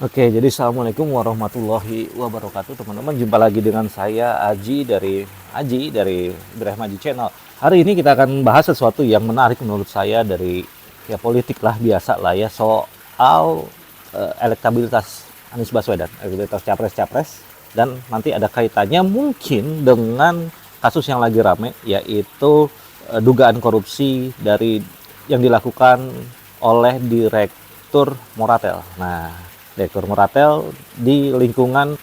Oke, jadi Assalamualaikum warahmatullahi wabarakatuh teman-teman. Jumpa lagi dengan saya Aji dari Ibrahim Aji Channel. Hari ini kita akan bahas sesuatu yang menarik menurut saya dari ya politik lah biasa lah ya, soal elektabilitas Anies Baswedan, elektabilitas capres-capres, dan nanti ada kaitannya mungkin dengan kasus yang lagi rame, yaitu dugaan korupsi dari yang dilakukan oleh Direktur Moratel. Nah, Direktur Moratel di lingkungan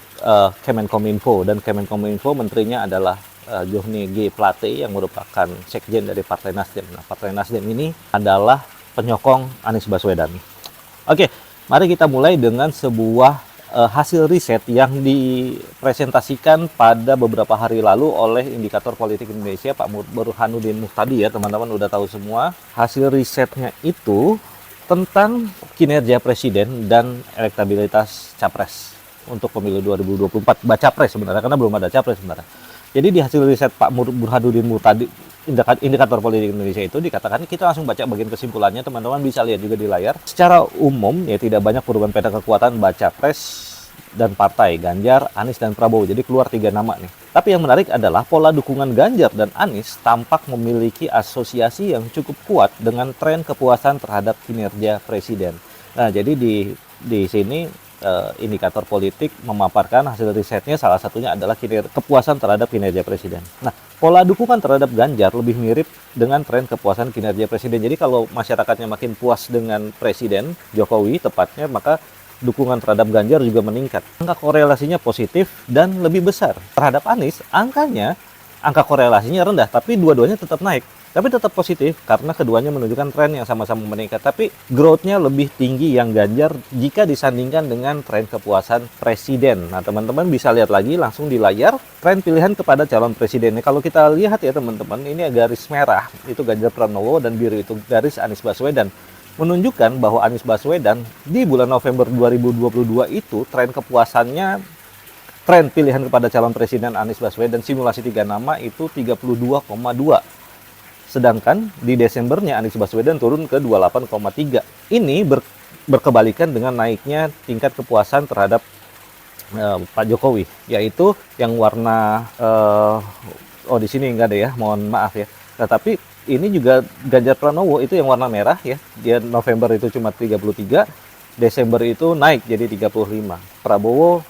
Kemenkominfo, dan Kemenkominfo menterinya adalah Johnny G. Plate yang merupakan sekjen dari Partai Nasdem. Nah, Partai Nasdem ini adalah penyokong Anies Baswedan. Oke, mari kita mulai dengan sebuah hasil riset yang dipresentasikan pada beberapa hari lalu oleh Indikator Politik Indonesia, Pak Burhanuddin Muhtadi ya, teman-teman udah tahu semua. Hasil risetnya itu tentang kinerja presiden dan elektabilitas capres untuk pemilu 2024. Baca pres sebenarnya, karena belum ada capres sebenarnya. Jadi di hasil riset Pak Burhanuddin Muhtadi, Indikator Politik Indonesia itu dikatakan, kita langsung baca bagian kesimpulannya, teman-teman bisa lihat juga di layar. Secara umum ya tidak banyak perubahan peta kekuatan baca pres dan partai Ganjar, Anies, dan Prabowo. Jadi keluar 3 nama nih. Tapi yang menarik adalah pola dukungan Ganjar dan Anies tampak memiliki asosiasi yang cukup kuat dengan tren kepuasan terhadap kinerja presiden. Nah, jadi di sini indikator politik memaparkan hasil risetnya, salah satunya adalah kepuasan terhadap kinerja presiden. Nah, pola dukungan terhadap Ganjar lebih mirip dengan tren kepuasan kinerja presiden. Jadi kalau masyarakatnya makin puas dengan presiden Jokowi tepatnya, maka dukungan terhadap Ganjar juga meningkat. Angka korelasinya positif dan lebih besar. Terhadap Anies, angka korelasinya rendah, tapi dua-duanya tetap naik. Tapi tetap positif karena keduanya menunjukkan tren yang sama-sama meningkat. Tapi growth-nya lebih tinggi yang Ganjar jika disandingkan dengan tren kepuasan presiden. Nah, teman-teman bisa lihat lagi langsung di layar tren pilihan kepada calon presiden. Kalau kita lihat ya teman-teman, ini garis merah itu Ganjar Pranowo dan biru itu garis Anies Baswedan, menunjukkan bahwa Anies Baswedan di bulan November 2022 itu tren kepuasannya, tren pilihan kepada calon presiden Anies Baswedan simulasi 3 nama itu 32,2. Sedangkan di Desembernya Anies Baswedan turun ke 28,3. Ini berkebalikan dengan naiknya tingkat kepuasan terhadap Pak Jokowi, yaitu yang warna di sini enggak ada ya, mohon maaf ya. Tetapi ini juga Ganjar Pranowo itu yang warna merah ya. Dia November itu cuma 33, Desember itu naik jadi 35. Prabowo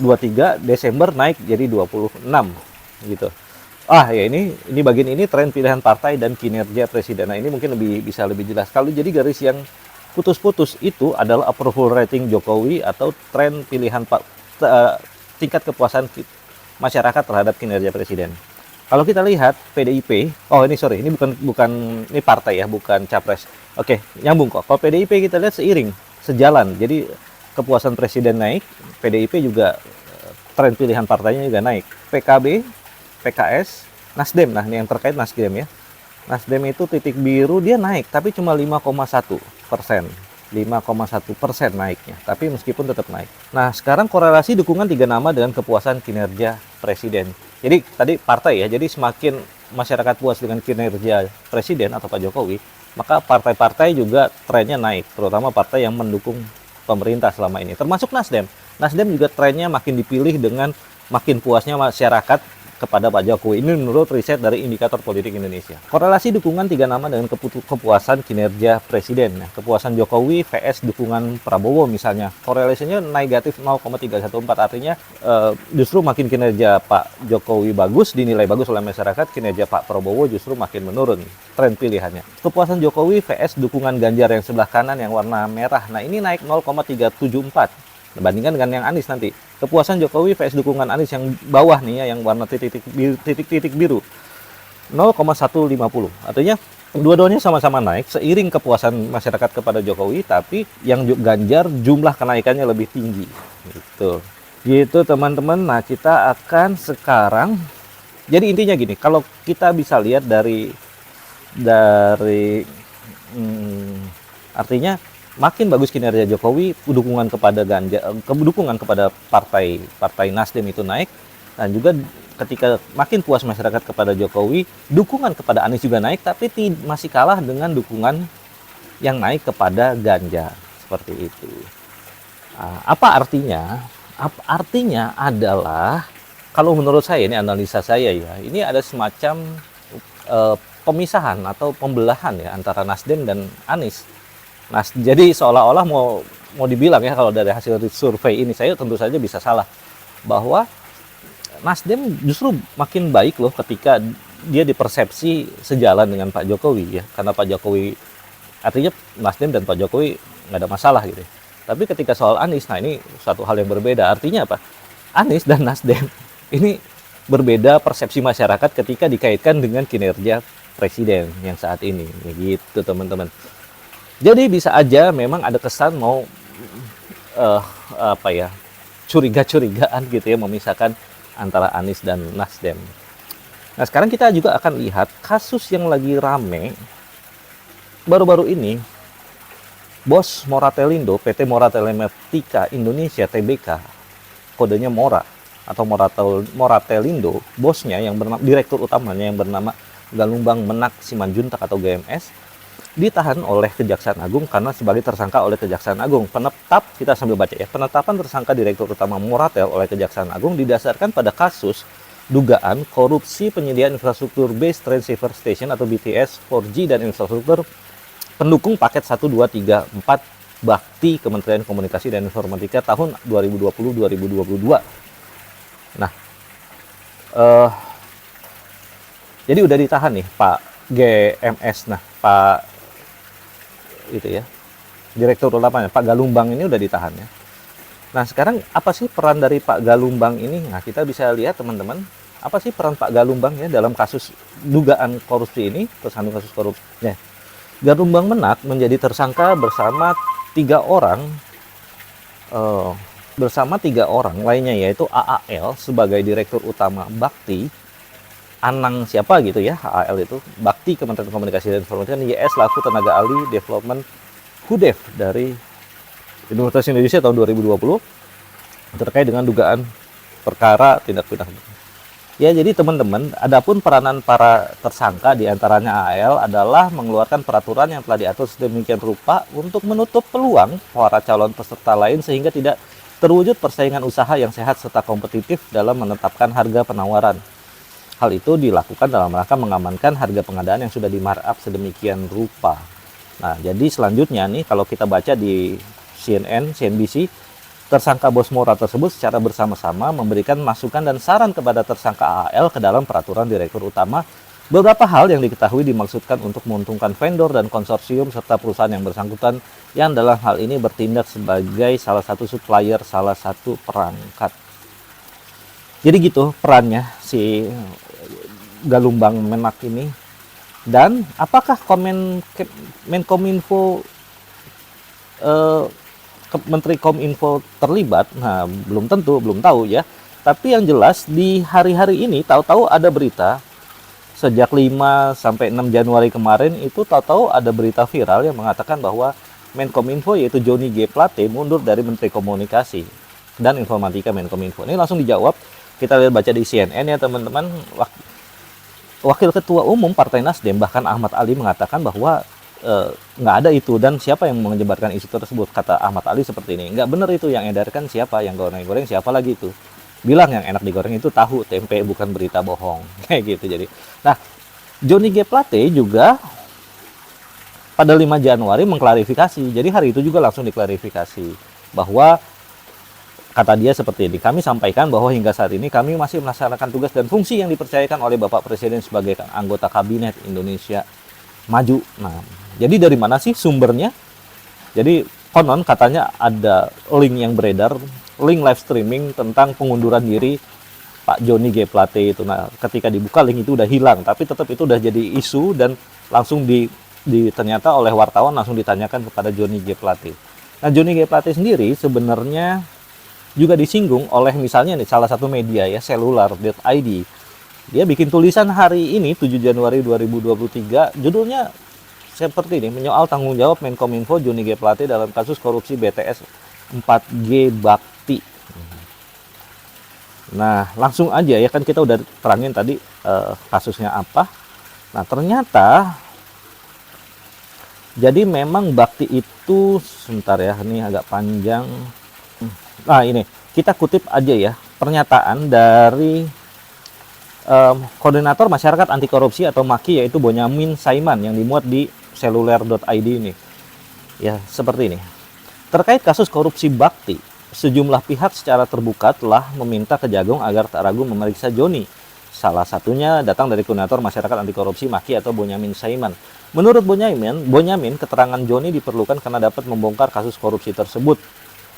23, Desember naik jadi 26 gitu. Ya ini bagian ini tren pilihan partai dan kinerja presiden. Nah, ini mungkin bisa lebih jelas. Kalau jadi garis yang putus-putus itu adalah approval rating Jokowi atau tren pilihan tingkat kepuasan masyarakat terhadap kinerja presiden. Kalau kita lihat PDIP, ini bukan partai ya, bukan capres. Oke, nyambung kok. Kalau PDIP kita lihat sejalan. Jadi kepuasan presiden naik, PDIP juga tren pilihan partainya juga naik. PKB, PKS, Nasdem, nah ini yang terkait Nasdem ya. Nasdem itu titik biru dia naik, tapi cuma 5,1%. 5,1% naiknya, tapi meskipun tetap naik. Nah, sekarang korelasi dukungan 3 nama dengan kepuasan kinerja presiden. Jadi tadi partai ya, jadi semakin masyarakat puas dengan kinerja presiden atau Pak Jokowi, maka partai-partai juga trennya naik, terutama partai yang mendukung pemerintah selama ini, termasuk Nasdem. Nasdem juga trennya makin dipilih dengan makin puasnya masyarakat kepada Pak Jokowi. Ini menurut riset dari Indikator Politik Indonesia. Korelasi dukungan 3 nama dengan kepuasan kinerja presiden. Nah, kepuasan Jokowi vs dukungan Prabowo misalnya, korelasinya negatif 0,314. Artinya justru makin kinerja Pak Jokowi bagus, dinilai bagus oleh masyarakat, kinerja Pak Prabowo justru makin menurun tren pilihannya. Kepuasan Jokowi vs dukungan Ganjar yang sebelah kanan yang warna merah. Nah, ini naik 0,374. Bandingkan dengan yang Anies nanti. Kepuasan Jokowi vs dukungan Anies yang bawah nih ya, yang warna titik-titik biru 0,150. Artinya dua-duanya sama-sama naik seiring kepuasan masyarakat kepada Jokowi, tapi yang Ganjar jumlah kenaikannya lebih tinggi. Gitu teman-teman. Nah, kita akan sekarang, jadi intinya gini, kalau kita bisa lihat dari artinya makin bagus kinerja Jokowi, dukungan kepada dukungan kepada partai Nasdem itu naik, dan juga ketika makin puas masyarakat kepada Jokowi, dukungan kepada Anies juga naik, tapi masih kalah dengan dukungan yang naik kepada Ganjar, seperti itu. Apa artinya? Apa artinya adalah kalau menurut saya, ini analisa saya ya, ini ada semacam pemisahan atau pembelahan ya antara Nasdem dan Anies. Jadi seolah-olah mau dibilang ya, kalau dari hasil survei ini saya tentu saja bisa salah, bahwa Nasdem justru makin baik loh ketika dia dipersepsi sejalan dengan Pak Jokowi ya, karena Pak Jokowi, artinya Nasdem dan Pak Jokowi nggak ada masalah gitu. Tapi ketika soal Anies, nah ini satu hal yang berbeda. Artinya apa? Anies dan Nasdem ini berbeda persepsi masyarakat ketika dikaitkan dengan kinerja presiden yang saat ini, gitu teman-teman. Jadi bisa aja memang ada kesan mau apa ya, curiga-curigaan gitu ya, memisahkan antara Anies dan Nasdem. Nah sekarang kita juga akan lihat kasus yang lagi rame baru-baru ini. Bos Moratelindo, PT Mora Telematika Indonesia Tbk, kodenya Mora atau Moratelindo, bosnya yang bernama, direktur utamanya yang bernama Galumbang Menak Simanjuntak atau GMS, ditahan oleh Kejaksaan Agung karena sebagai tersangka oleh Kejaksaan Agung. Kita sambil baca ya, penetapan tersangka direktur utama Moratel oleh Kejaksaan Agung didasarkan pada kasus dugaan korupsi penyediaan infrastruktur Base Transceiver Station atau BTS 4G dan infrastruktur pendukung paket 1, 2, 3, 4 bakti Kementerian Komunikasi dan Informatika tahun 2020-2022. Nah, jadi udah ditahan nih Pak GMS, nah Pak itu ya, direktur utamanya Pak Galumbang ini udah ditahan ya. Nah sekarang apa sih peran dari Pak Galumbang ini? Nah kita bisa lihat teman-teman, apa sih peran Pak Galumbang ya dalam kasus dugaan korupsi ini, tersandung kasus korupsi. Ya. Galumbang Menak menjadi tersangka bersama tiga orang lainnya, yaitu AAL sebagai direktur utama Bakti, Anang siapa gitu ya, AAL itu Bakti Kementerian Komunikasi dan Informatika, YS laku tenaga ahli development HUDEF dari Universitas Indonesia tahun 2020 terkait dengan dugaan perkara tindak pidana. Ya, jadi teman-teman, adapun peranan para tersangka diantaranya AL adalah mengeluarkan peraturan yang telah diatur sedemikian rupa untuk menutup peluang para calon peserta lain sehingga tidak terwujud persaingan usaha yang sehat serta kompetitif dalam menetapkan harga penawaran. Hal itu dilakukan dalam rangka mengamankan harga pengadaan yang sudah di-markup sedemikian rupa. Nah, jadi selanjutnya nih kalau kita baca di CNBC, tersangka bos Mora tersebut secara bersama-sama memberikan masukan dan saran kepada tersangka AL ke dalam peraturan direktur utama. Beberapa hal yang diketahui dimaksudkan untuk menguntungkan vendor dan konsorsium serta perusahaan yang bersangkutan yang dalam hal ini bertindak sebagai salah satu supplier salah satu perangkat. Jadi gitu perannya si Galumbang Menak ini. Dan apakah Menkominfo Menteri Kominfo terlibat? Nah, belum tentu, belum tahu ya. Tapi yang jelas di hari-hari ini tahu-tahu ada berita sejak 5 sampai 6 Januari kemarin itu tahu-tahu ada berita viral yang mengatakan bahwa Menkominfo yaitu Johnny G. Plate mundur dari Menteri Komunikasi dan Informatika Menkominfo. Ini langsung dijawab. Kita lihat baca di CNN ya teman-teman. Wakil Ketua Umum Partai Nasdem bahkan Ahmad Ali mengatakan bahwa nggak ada itu, dan siapa yang menyebarkan isu tersebut, kata Ahmad Ali seperti ini, nggak benar itu, yang edarkan siapa, yang goreng-goreng siapa lagi itu, bilang yang enak digoreng itu tahu tempe bukan berita bohong, kayak gitu. Jadi nah Johnny G. Plate juga pada 5 Januari mengklarifikasi, jadi hari itu juga langsung diklarifikasi bahwa kata dia seperti ini, kami sampaikan bahwa hingga saat ini kami masih melaksanakan tugas dan fungsi yang dipercayakan oleh Bapak Presiden sebagai anggota Kabinet Indonesia Maju. Nah, jadi dari mana sih sumbernya? Jadi konon katanya ada link yang beredar, link live streaming tentang pengunduran diri Pak Johnny G. Plate itu. Nah, ketika dibuka link itu udah hilang, tapi tetap itu udah jadi isu dan langsung ternyata oleh wartawan langsung ditanyakan kepada Johnny G. Plate. Nah, Johnny G. Plate sendiri sebenarnya juga disinggung oleh misalnya nih salah satu media ya, selular.id. Dia bikin tulisan hari ini 7 Januari 2023, judulnya seperti ini, menyoal tanggung jawab Menkominfo Johnny G. Plate dalam kasus korupsi BTS 4G Bakti. Nah, langsung aja ya, kan kita udah terangin tadi kasusnya apa. Nah, ternyata jadi memang Bakti itu, sebentar ya, ini agak panjang. Nah, ini kita kutip aja ya pernyataan dari Koordinator Masyarakat Anti Korupsi atau MAKI, yaitu Bonyamin Saiman, yang dimuat di seluler.id ini. Ya, seperti ini. Terkait kasus korupsi Bakti, sejumlah pihak secara terbuka telah meminta Kejagung agar tak ragu memeriksa Joni. Salah satunya datang dari Koordinator Masyarakat Anti Korupsi MAKI atau Bonyamin Saiman. Menurut Bonyamin, keterangan Joni diperlukan karena dapat membongkar kasus korupsi tersebut.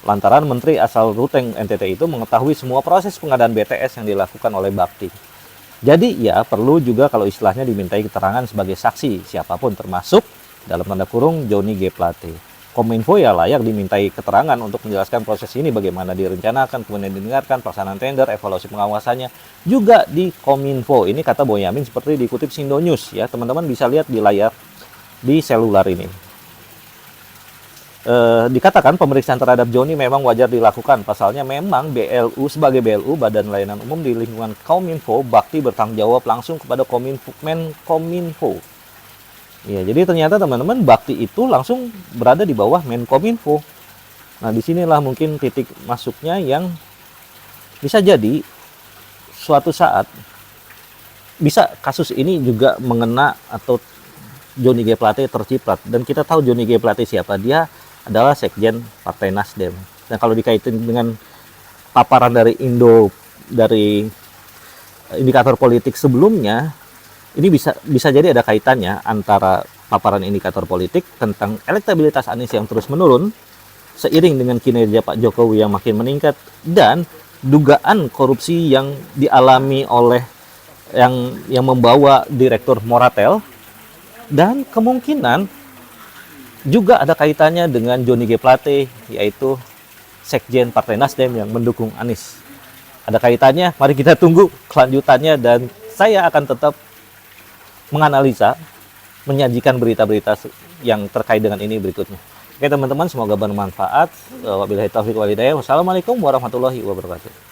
Lantaran Menteri asal Ruteng NTT itu mengetahui semua proses pengadaan BTS yang dilakukan oleh Bakti. Jadi ya perlu juga kalau istilahnya dimintai keterangan sebagai saksi siapapun, termasuk dalam tanda kurung Joni G. Plate. Kominfo ya layak dimintai keterangan untuk menjelaskan proses ini, bagaimana direncanakan, kemudian didengarkan, pelaksanaan tender, evaluasi pengawasannya juga di Kominfo. Ini kata Bonyamin seperti dikutip Sindo News ya, teman-teman bisa lihat di layar di seluler ini. Dikatakan pemeriksaan terhadap Joni memang wajar dilakukan. Pasalnya memang BLU sebagai BLU Badan Layanan Umum di lingkungan Kominfo, Bakti bertanggung jawab langsung kepada Menkominfo. Ya, jadi ternyata teman-teman Bakti itu langsung berada di bawah Menkominfo. Nah, disinilah mungkin titik masuknya yang bisa jadi suatu saat bisa kasus ini juga mengena atau Joni G. Plate terciprat. Dan kita tahu Joni G. Plate siapa, dia adalah Sekjen Partai Nasdem. Dan kalau dikaitin dengan paparan dari indikator politik sebelumnya, ini bisa jadi ada kaitannya antara paparan indikator politik tentang elektabilitas Anies yang terus menurun seiring dengan kinerja Pak Jokowi yang makin meningkat, dan dugaan korupsi yang dialami oleh yang membawa Direktur Moratel, dan kemungkinan juga ada kaitannya dengan Joni G. Plate, yaitu Sekjen Partai Nasdem yang mendukung Anies. Ada kaitannya, mari kita tunggu kelanjutannya, dan saya akan tetap menganalisa, menyajikan berita-berita yang terkait dengan ini berikutnya. Oke teman-teman, semoga bermanfaat. Wabillahi taufiq wal hidayah. Wassalamualaikum warahmatullahi wabarakatuh.